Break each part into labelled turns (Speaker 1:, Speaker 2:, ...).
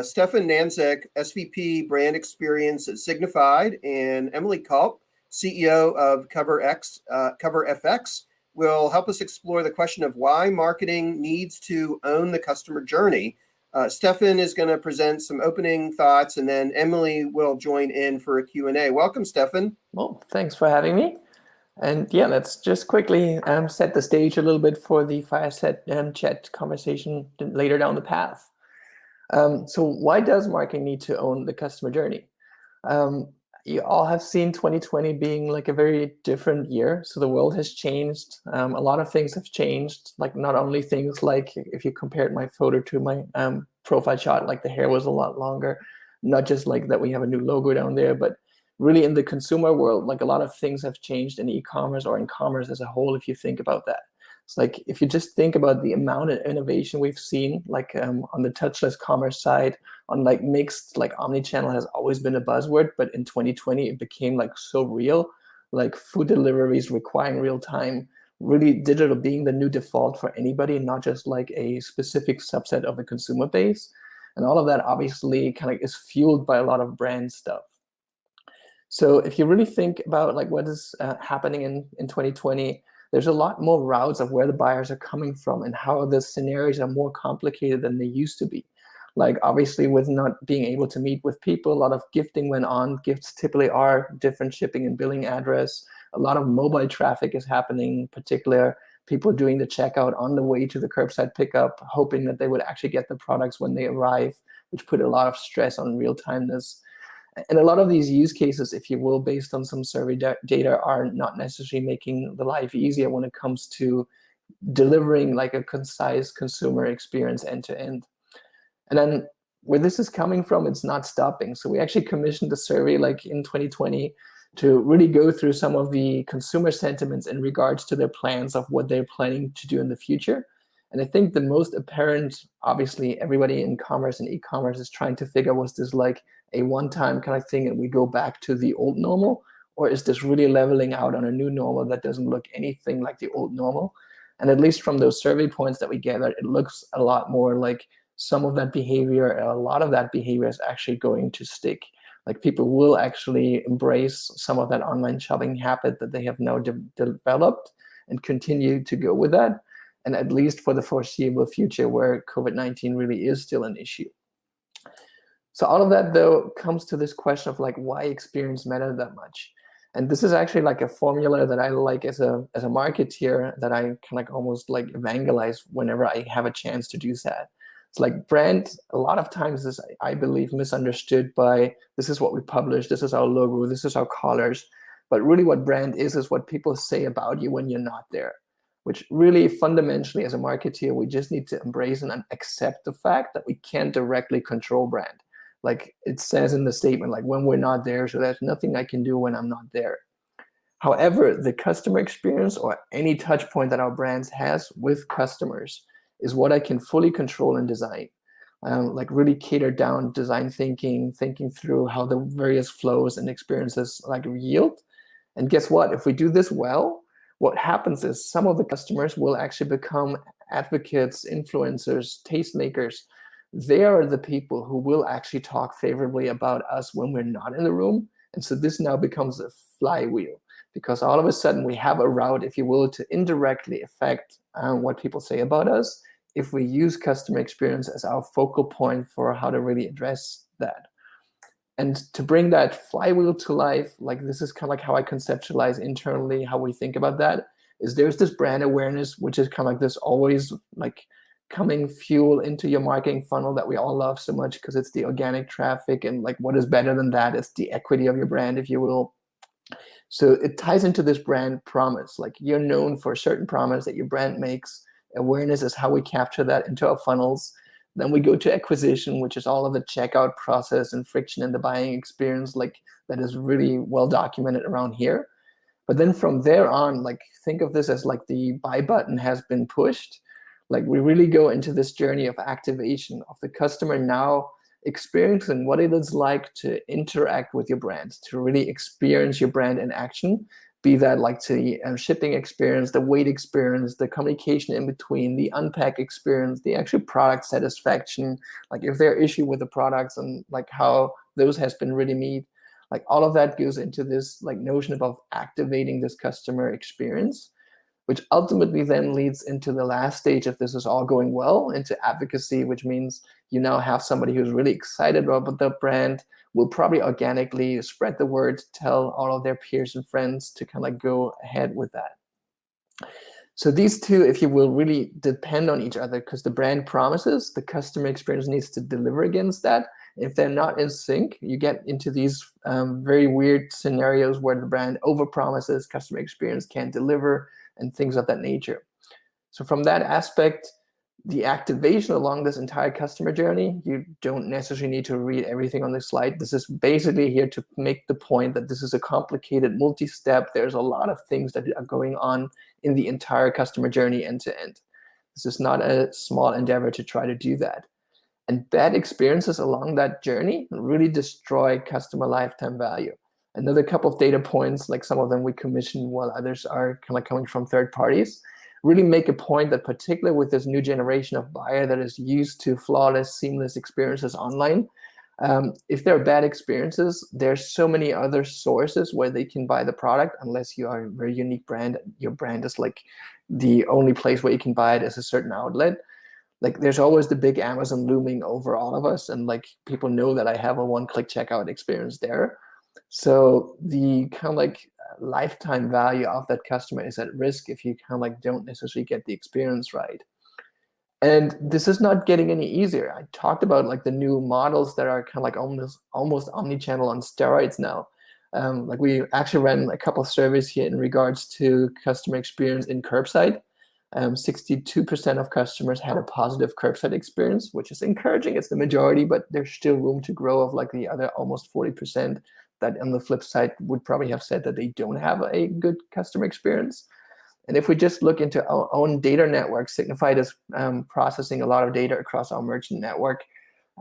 Speaker 1: Stefan Nandzik, SVP Brand Experience at Signified, and Emily Culp, CEO of CoverFX, will help us explore the question of why marketing needs to own the customer journey. Stefan is going to present some opening thoughts, and then Emily will join in for a Q&A. Welcome, Stefan.
Speaker 2: Well, thanks for having me. And yeah, let's just quickly set the stage a little bit for the fireside chat conversation later down the path. So why does marketing need to own the customer journey? You all have seen 2020 being like a very different year. So the world has changed. A lot of things have changed, like not only things like if you compared my photo to my profile shot, like the hair was a lot longer, not just like that we have a new logo down there, but really in the consumer world, like a lot of things have changed in e-commerce or in commerce as a whole, if you think about that. It's like if you just think about the amount of innovation we've seen, like on the touchless commerce side, on like mixed, like omnichannel has always been a buzzword, but in 2020 it became like so real, like food deliveries requiring real time, really digital being the new default for anybody, not just like a specific subset of a consumer base. And all of that obviously kind of is fueled by a lot of brand stuff. So if you really think about like what is happening in 2020, there's a lot more routes of where the buyers are coming from and how the scenarios are more complicated than they used to be. Like obviously with not being able to meet with people, a lot of gifting went on. Gifts typically are different shipping and billing address. A lot of mobile traffic is happening, in particular people doing the checkout on the way to the curbside pickup, hoping that they would actually get the products when they arrive, which put a lot of stress on real-timeness. And a lot of these use cases, if you will, based on some survey data, are not necessarily making the life easier when it comes to delivering like a concise consumer experience end to end. And then where this is coming from, it's not stopping. So we actually commissioned a survey like in 2020 to really go through some of the consumer sentiments in regards to their plans of what they're planning to do in the future. And I think the most apparent, obviously, everybody in commerce and e-commerce is trying to figure, was this like a one-time kind of thing and we go back to the old normal? Or is this really leveling out on a new normal that doesn't look anything like the old normal? And at least from those survey points that we gathered, it looks a lot more like some of that behavior, a lot of that behavior is actually going to stick. Like people will actually embrace some of that online shopping habit that they have now developed and continue to go with that. And at least for the foreseeable future where COVID-19 really is still an issue. So all of that, though, comes to this question of like why experience matter that much. And this is actually like a formula that I like as a marketeer that I kind of like almost like evangelize whenever I have a chance to do that. It's like brand, a lot of times is, I believe, misunderstood by this is what we publish, this is our logo, this is our colors. But really what brand is what people say about you when you're not there. Which really fundamentally as a marketeer, we just need to embrace and accept the fact that we can't directly control brand. Like it says in the statement, like when we're not there, so there's nothing I can do when I'm not there. However, the customer experience or any touch point that our brands has with customers is what I can fully control and design. Like really cater down design thinking through how the various flows and experiences like yield. And guess what? If we do this well, what happens is some of the customers will actually become advocates, influencers, tastemakers. They are the people who will actually talk favorably about us when we're not in the room. And so this now becomes a flywheel because all of a sudden we have a route, if you will, to indirectly affect what people say about us if we use customer experience as our focal point for how to really address that. And to bring that flywheel to life, like this is kind of like how I conceptualize internally how we think about that, is there's this brand awareness, which is kind of like this always like coming fuel into your marketing funnel that we all love so much because it's the organic traffic. And like what is better than that? It's the equity of your brand, if you will. So it ties into this brand promise. Like you're known for a certain promise that your brand makes. Awareness is how we capture that into our funnels. Then we go to acquisition, which is all of the checkout process and friction in the buying experience, like that is really well documented around here. But then from there on, like think of this as like the buy button has been pushed. Like we really go into this journey of activation of the customer now experiencing what it is like to interact with your brand, to really experience your brand in action be that like the shipping experience, the wait experience, the communication in between, the unpack experience, the actual product satisfaction, like if there are issue with the products and like how those has been really met, like all of that goes into this like notion of activating this customer experience, which ultimately then leads into the last stage, if this is all going well, into advocacy, which means you now have somebody who's really excited about the brand, will probably organically spread the word, tell all of their peers and friends to kind of like go ahead with that. So these two, if you will, really depend on each other, because the brand promises, the customer experience needs to deliver against that. If they're not in sync, you get into these very weird scenarios where the brand overpromises, customer experience can't deliver, and things of that nature. So from that aspect, the activation along this entire customer journey, you don't necessarily need to read everything on this slide. This is basically here to make the point that this is a complicated multi-step. There's a lot of things that are going on in the entire customer journey end to end. This is not a small endeavor to try to do that. And bad experiences along that journey really destroy customer lifetime value. Another couple of data points, like some of them we commissioned while others are kind of coming from third parties, really make a point that particularly with this new generation of buyer that is used to flawless, seamless experiences online, if there are bad experiences, there's so many other sources where they can buy the product, unless you are a very unique brand. Your brand is like the only place where you can buy it as a certain outlet. Like there's always the big Amazon looming over all of us, and like people know that I have a one-click checkout experience there. So the kind of like lifetime value of that customer is at risk if you kind of like don't necessarily get the experience right. And this is not getting any easier. I talked about like the new models that are kind of like almost omni-channel on steroids now. Like we actually ran a couple of surveys here in regards to customer experience in curbside. 62% of customers had a positive curbside experience, which is encouraging. It's the majority, but there's still room to grow of like the other almost 40% that on the flip side would probably have said that they don't have a good customer experience. And if we just look into our own data network, Signified is processing a lot of data across our merchant network.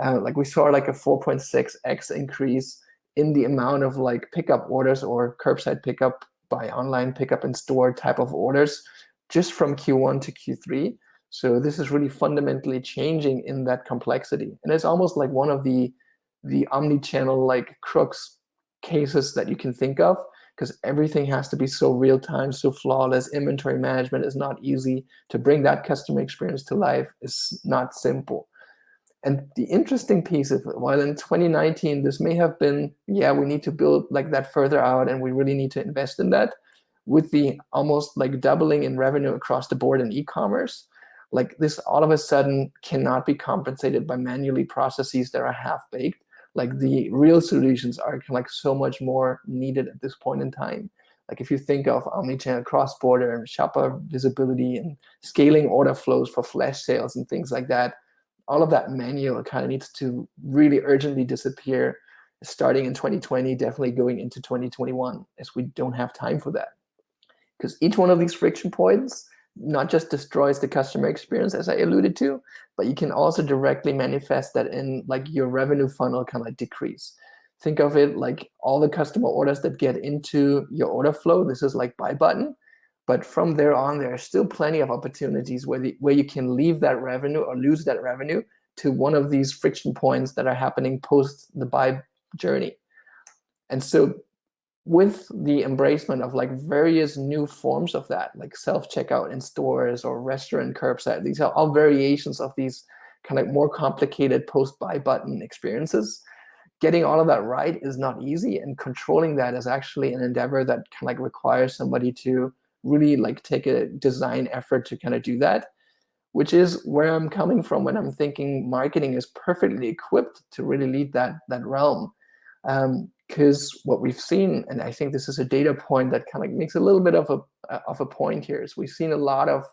Speaker 2: Like we saw like a 4.6x increase in the amount of like pickup orders or curbside pickup by online pickup in store type of orders just from Q1 to Q3. So this is really fundamentally changing in that complexity. And it's almost like one of the omni-channel like crux cases that you can think of, because everything has to be so real time, so flawless. Inventory management is not easy. To bring that customer experience to life is not simple. And the interesting piece of it, while in 2019, this may have been, yeah, we need to build like that further out and we really need to invest in that, with the almost like doubling in revenue across the board in e-commerce, like this all of a sudden cannot be compensated by manually processes that are half-baked. Like the real solutions are kind of like so much more needed at this point in time. Like if you think of omnichannel, cross-border, and shopper visibility and scaling order flows for flash sales and things like that, all of that manual kind of needs to really urgently disappear starting in 2020, definitely going into 2021, as we don't have time for that. Because each one of these friction points not just destroys the customer experience, as I alluded to, but you can also directly manifest that in like your revenue funnel kind of decrease. Think of it like all the customer orders that get into your order flow. This is like buy button. But from there on, there are still plenty of opportunities where you can leave that revenue or lose that revenue to one of these friction points that are happening post the buy journey. And so with the embracement of like various new forms of that, like self-checkout in stores or restaurant curbside, these are all variations of these kind of more complicated post-buy button experiences. Getting all of that right is not easy, and controlling that is actually an endeavor that kind of like requires somebody to really like take a design effort to kind of do that, which is where I'm coming from when I'm thinking marketing is perfectly equipped to really lead that realm. Because what we've seen, and I think this is a data point that kind of makes a little bit of a point here, is we've seen a lot of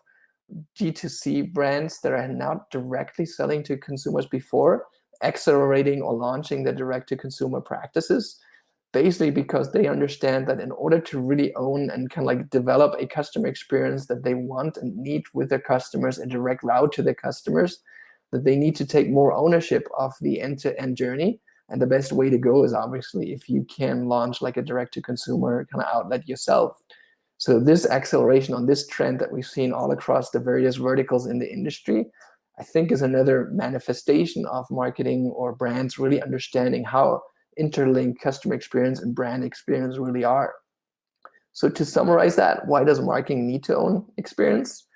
Speaker 2: D2C brands that are not directly selling to consumers before, accelerating or launching the direct-to-consumer practices, basically because they understand that in order to really own and kind of like develop a customer experience that they want and need with their customers, a direct route to their customers, that they need to take more ownership of the end-to-end journey. And the best way to go is obviously if you can launch like a direct-to-consumer kind of outlet yourself. So this acceleration on this trend that we've seen all across the various verticals in the industry, I think is another manifestation of marketing or brands really understanding how interlinked customer experience and brand experience really are. So to summarize that, why does marketing need to own experience?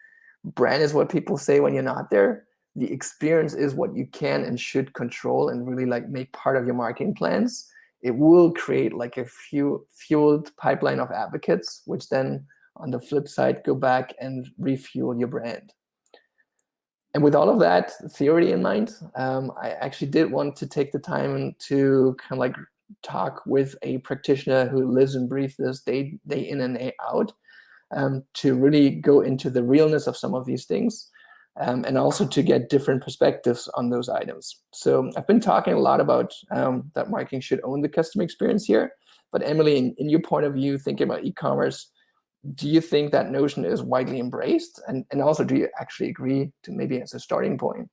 Speaker 2: Brand is what people say when you're not there. The experience is what you can and should control and really like make part of your marketing plans. It will create like a fueled pipeline of advocates, which then on the flip side, go back and refuel your brand. And with all of that theory in mind, I actually did want to take the time to kind of like talk with a practitioner who lives and breathes this day in and day out, to really go into the realness of some of these things, and also to get different perspectives on those items. So I've been talking a lot about that marketing should own the customer experience here. But Emily, in your point of view, thinking about e-commerce, do you think that notion is widely embraced? And also, do you actually agree to maybe as a starting point?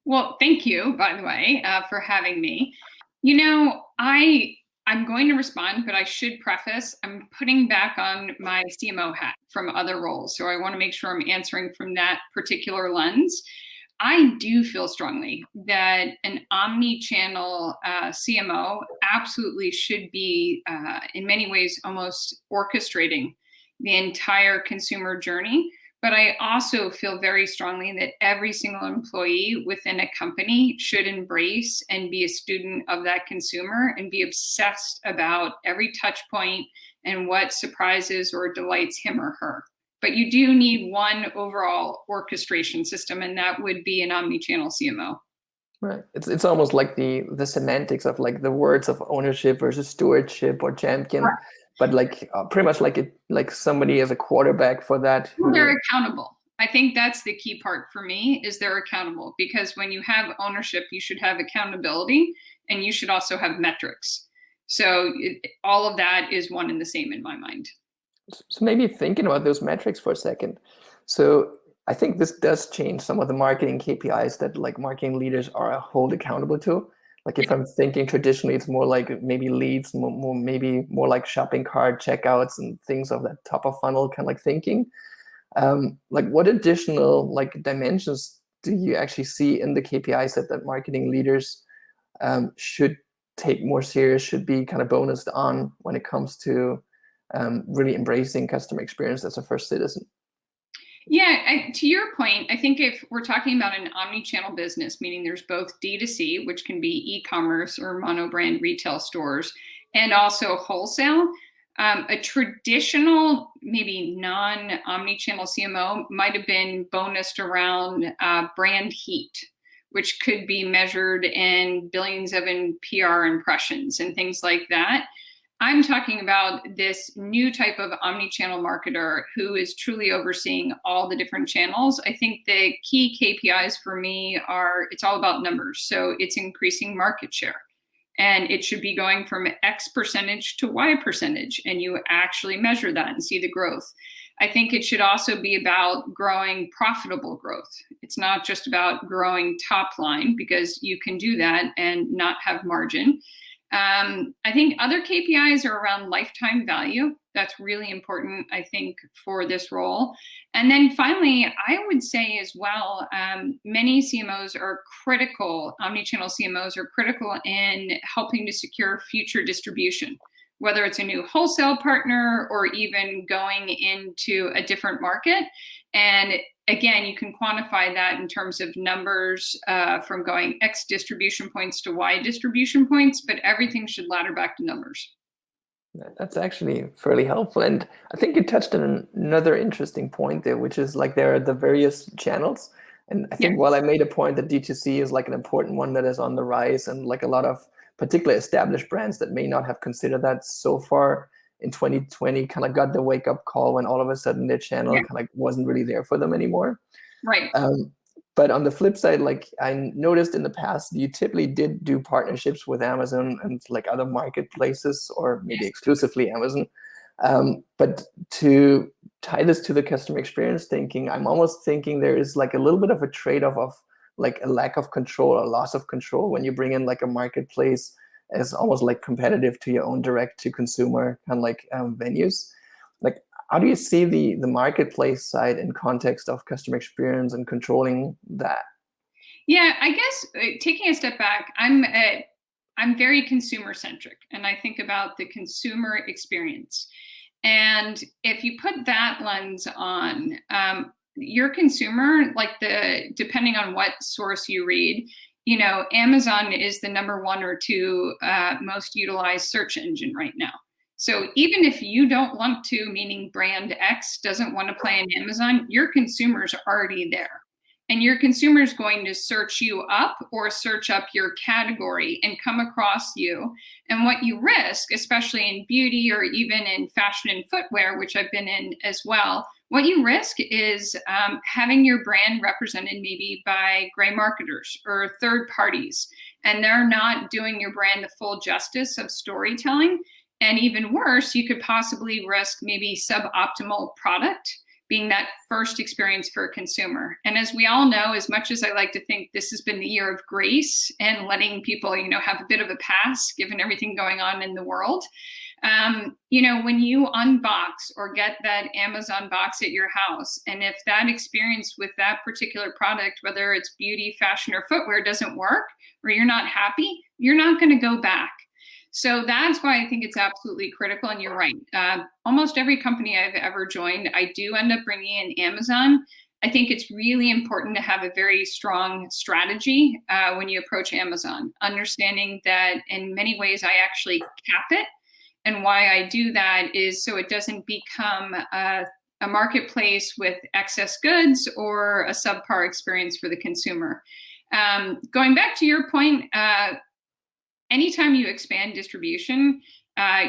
Speaker 3: Well, thank you, by the way, for having me. I'm going to respond, but I should preface, I'm putting back on my CMO hat from other roles. So I want to make sure I'm answering from that particular lens. I do feel strongly that an omni-channel CMO absolutely should be, in many ways, almost orchestrating the entire consumer journey. But I also feel very strongly that every single employee within a company should embrace and be a student of that consumer and be obsessed about every touch point and what surprises or delights him or her. But you do need one overall orchestration system, and that would be an omni-channel CMO.
Speaker 2: Right. It's almost like the semantics of like the words of ownership versus stewardship or champion. Right. But like pretty much like somebody as a quarterback for that.
Speaker 3: Well, they're accountable. I think that's the key part for me, is they're accountable, because when you have ownership, you should have accountability, and you should also have metrics. So all of that is one and the same in my mind.
Speaker 2: So maybe thinking about those metrics for a second. So I think this does change some of the marketing KPIs that like marketing leaders are held accountable to. Like if I'm thinking traditionally, it's more like maybe leads, maybe more like shopping cart checkouts and things of that top of funnel kind of like thinking. Like what additional like dimensions do you actually see in the KPI set that marketing leaders should take more serious, should be kind of bonused on when it comes to really embracing customer experience as a first citizen?
Speaker 3: Yeah, to your point, I think if we're talking about an omni-channel business, meaning there's both D2C, which can be e-commerce or mono-brand retail stores, and also wholesale, a traditional, maybe non-omni-channel CMO might have been bonused around brand heat, which could be measured in billions of PR impressions and things like that. I'm talking about this new type of omni-channel marketer who is truly overseeing all the different channels. I think the key KPIs for me are, it's all about numbers. So it's increasing market share, and it should be going from X percentage to Y percentage, and you actually measure that and see the growth. I think it should also be about growing profitable growth. It's not just about growing top line, because you can do that and not have margin. I think other KPIs are around lifetime value. That's really important, I think, for this role. And then finally, I would say as well, many CMOs are critical, omnichannel CMOs are critical in helping to secure future distribution, whether it's a new wholesale partner or even going into a different market. And again, you can quantify that in terms of numbers, from going X distribution points to Y distribution points, but everything should ladder back to numbers.
Speaker 2: That's actually fairly helpful. And I think you touched on another interesting point there, which is like there are the various channels. And I think while I made a point that D2C is like an important one that is on the rise, and like a lot of particularly established brands that may not have considered that so far in 2020 kind of got the wake up call when all of a sudden their channel kind of like wasn't really there for them anymore.
Speaker 3: Right.
Speaker 2: But on the flip side, like I noticed in the past, you typically did do partnerships with Amazon and like other marketplaces, or maybe exclusively Amazon. But to tie this to the customer experience thinking, I'm almost thinking there is like a little bit of a trade-off of like a lack of control, a loss of control when you bring in like a marketplace as almost like competitive to your own direct to consumer kind of like venues. like, how do you see the marketplace side in context of customer experience and controlling that?
Speaker 3: Yeah, I guess taking a step back, I'm very consumer centric, and I think about the consumer experience. And if you put that lens on, your consumer, depending on what source you read, Amazon is the #1 or 2 most utilized search engine right now. So even if you don't want to, meaning brand X doesn't want to play in Amazon, your consumer's already there. And your consumer is going to search you up or search up your category and come across you. And what you risk, especially in beauty or even in fashion and footwear, which I've been in as well, what you risk is having your brand represented maybe by gray marketers or third parties, and they're not doing your brand the full justice of storytelling. And even worse, you could possibly risk maybe suboptimal product being that first experience for a consumer. And as we all know, as much as I like to think this has been the year of grace and letting people, have a bit of a pass given everything going on in the world, when you unbox or get that Amazon box at your house, and if that experience with that particular product, whether it's beauty, fashion, or footwear, doesn't work, or you're not happy, you're not going to go back. So that's why I think it's absolutely critical. And you're right. Almost every company I've ever joined, I do end up bringing in Amazon. I think it's really important to have a very strong strategy when you approach Amazon, understanding that in many ways I actually cap it. And why I do that is so it doesn't become a marketplace with excess goods or a subpar experience for the consumer. Going back to your point, anytime you expand distribution,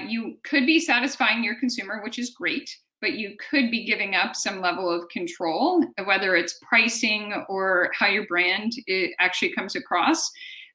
Speaker 3: you could be satisfying your consumer, which is great, but you could be giving up some level of control, whether it's pricing or how your brand actually comes across.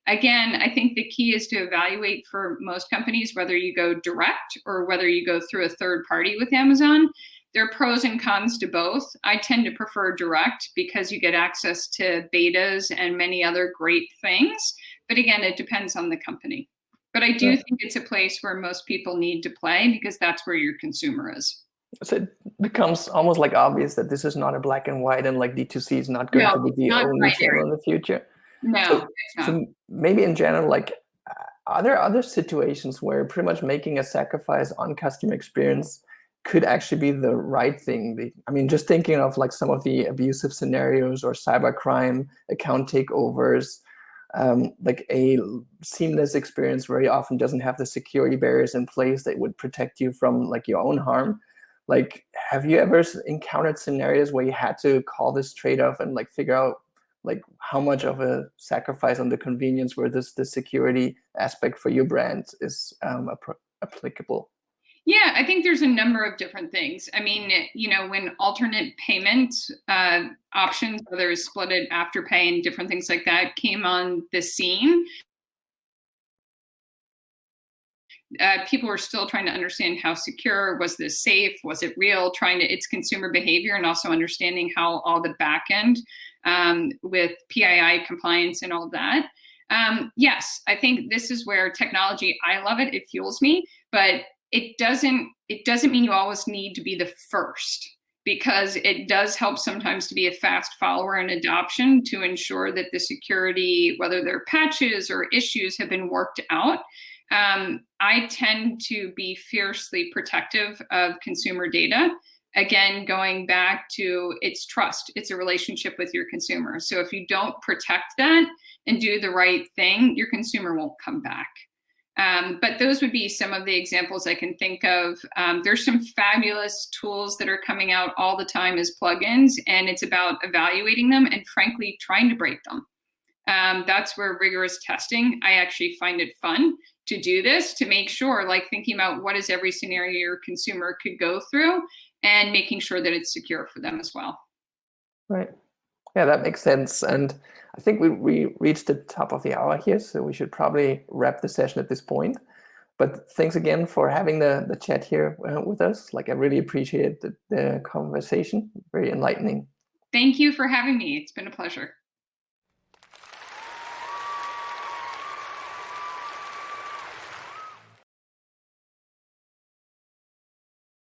Speaker 3: Again, I think the key is to evaluate for most companies, whether you go direct or whether you go through a third party with Amazon. There are pros and cons to both. I tend to prefer direct because you get access to betas and many other great things. But again, it depends on the company. But I do think it's a place where most people need to play because that's where your consumer is.
Speaker 2: So it becomes almost like obvious that this is not a black and white, and like D2C is not going to be the only channel in the future.
Speaker 3: No,
Speaker 2: so maybe in general, like, are there other situations where pretty much making a sacrifice on customer experience could actually be the right thing? I mean, just thinking of like some of the abusive scenarios or cybercrime, account takeovers, like a seamless experience very often doesn't have the security barriers in place that would protect you from like your own harm. Like, have you ever encountered scenarios where you had to call this trade-off and like figure out like how much of a sacrifice on the convenience where the security aspect for your brand is applicable?
Speaker 3: Yeah, I think there's a number of different things. I mean, when alternate payment options, whether it's split it Afterpay and different things like that, came on the scene, people were still trying to understand how secure, was this safe, was it real, it's consumer behavior, and also understanding how all the back end with PII compliance and all that. Yes, I think this is where technology, I love it, it fuels me, but it doesn't mean you always need to be the first, because it does help sometimes to be a fast follower in adoption to ensure that the security, whether they're patches or issues, have been worked out. I tend to be fiercely protective of consumer data. Again, going back to it's trust, it's a relationship with your consumer. So if you don't protect that and do the right thing, your consumer won't come back. But those would be some of the examples I can think of. There's some fabulous tools that are coming out all the time as plugins, and it's about evaluating them and frankly trying to break them. That's where rigorous testing, I actually find it fun to do this, to make sure, like thinking about what is every scenario your consumer could go through and making sure that it's secure for them as well.
Speaker 2: Right. Yeah, that makes sense. And I think we reached the top of the hour here, so we should probably wrap the session at this point. But thanks again for having the chat here with us. Like, I really appreciate the conversation. Very enlightening.
Speaker 3: Thank you for having me. It's been a pleasure.